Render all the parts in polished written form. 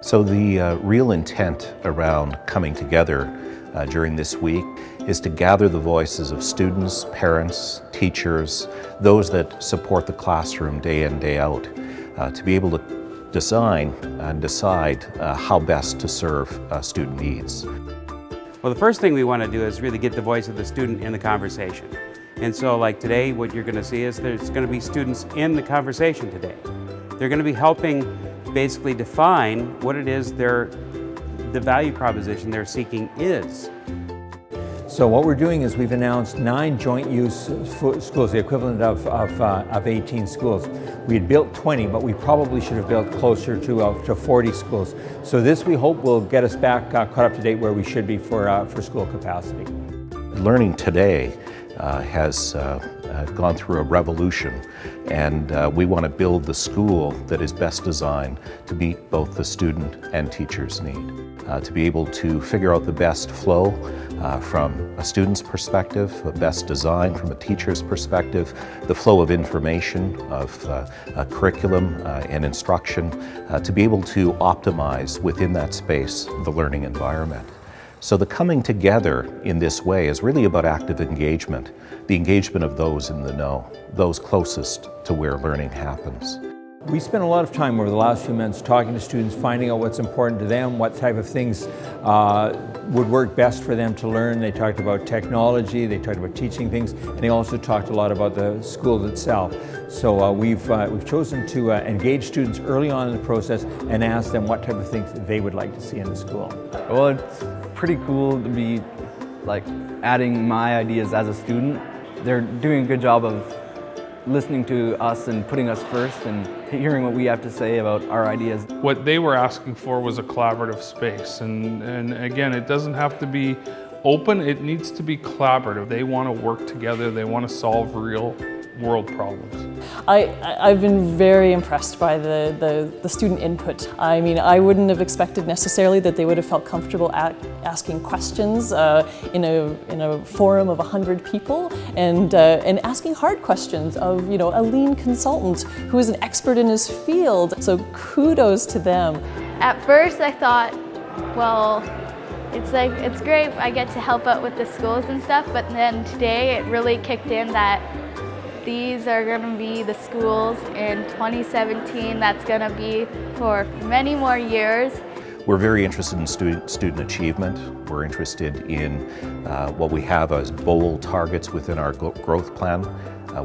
So the real intent around coming together during this week is to gather the voices of students, parents, teachers, those that support the classroom day in, day out, to be able to design and decide how best to serve student needs. Well, the first thing we want to do is really get the voice of the student in the conversation. And so like today, what you're going to see is there's going to be students in the conversation today. They're going to be helping basically define what it is the value proposition they're seeking is. So what we're doing is we've announced 9 joint use schools, the equivalent of 18 schools. We had built 20, but we probably should have built closer to 40 schools. So this, we hope, will get us back caught up to date where we should be for school capacity. Learning today has gone through a revolution, and we want to build the school that is best designed to meet both the student and teacher's need. To be able to figure out the best flow from a student's perspective, the best design from a teacher's perspective, the flow of information, of curriculum and instruction, to be able to optimize within that space the learning environment. So the coming together in this way is really about active engagement, the engagement of those in the know, those closest to where learning happens. We spent a lot of time over the last few months talking to students, finding out what's important to them, what type of things would work best for them to learn. They talked about technology, they talked about teaching things, and they also talked a lot about the school itself. So we've chosen to engage students early on in the process and ask them what type of things they would like to see in the school. Well, it's pretty cool to be adding my ideas as a student. They're doing a good job of listening to us and putting us first and hearing what we have to say about our ideas. What they were asking for was a collaborative space, and again, it doesn't have to be open, it needs to be collaborative. They want to work together, they want to solve real world problems. I've been very impressed by the student input. I mean, I wouldn't have expected necessarily that they would have felt comfortable asking questions in a forum of 100 people and asking hard questions of, a lean consultant who is an expert in his field. So kudos to them. At first I thought, well, it's great, I get to help out with the schools and stuff, but then today it really kicked in that these are going to be the schools in 2017 that's going to be for many more years. We're very interested in student achievement. We're interested in what we have as bold targets within our growth plan,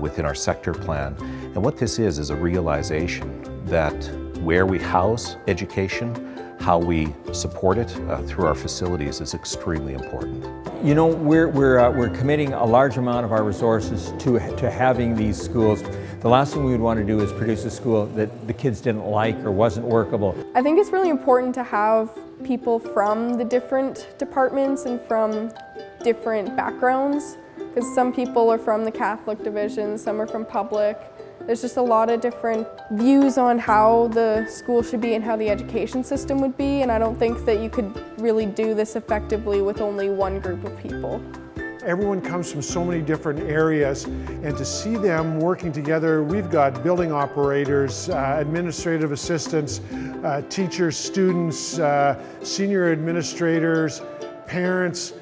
within our sector plan. And what this is a realization that where we house education, how we support it through our facilities is extremely important. We're committing a large amount of our resources to having these schools. The last thing we would want to do is produce a school that the kids didn't like or wasn't workable. I think it's really important to have people from the different departments and from different backgrounds, because some people are from the Catholic division, some are from public. There's just a lot of different views on how the school should be and how the education system would be, and I don't think that you could really do this effectively with only one group of people. Everyone comes from so many different areas, and to see them working together, we've got building operators, administrative assistants, teachers, students, senior administrators, parents.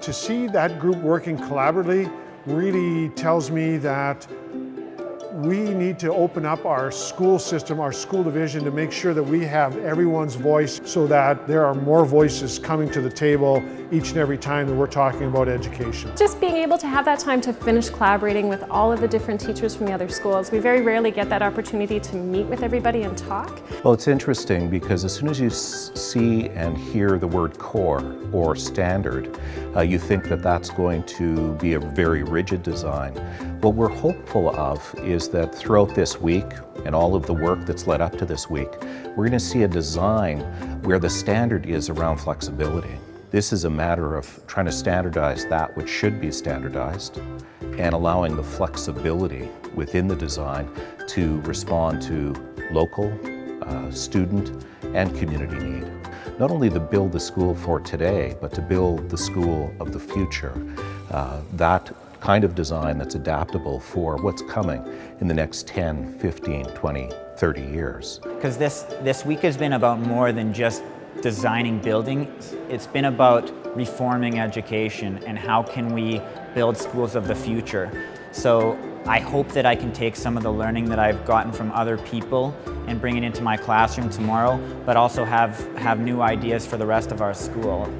To see that group working collaboratively really tells me that we need to open up our school system, our school division, to make sure that we have everyone's voice so that there are more voices coming to the table each and every time that we're talking about education. Just being able to have that time to finish collaborating with all of the different teachers from the other schools. We very rarely get that opportunity to meet with everybody and talk. Well, it's interesting because as soon as you see and hear the word core or standard, you think that that's going to be a very rigid design. What we're hopeful of is that throughout this week and all of the work that's led up to this week, we're going to see a design where the standard is around flexibility. This is a matter of trying to standardize that which should be standardized and allowing the flexibility within the design to respond to local, student, and community need. Not only to build the school for today, but to build the school of the future. That kind of design that's adaptable for what's coming in the next 10, 15, 20, 30 years. Because this week has been about more than just designing buildings. It's been about reforming education and how can we build schools of the future. So I hope that I can take some of the learning that I've gotten from other people and bring it into my classroom tomorrow, but also have new ideas for the rest of our school.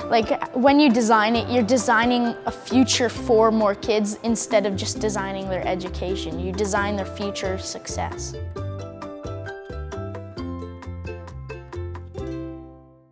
Like when you design it, you're designing a future for more kids instead of just designing their education. You design their future success.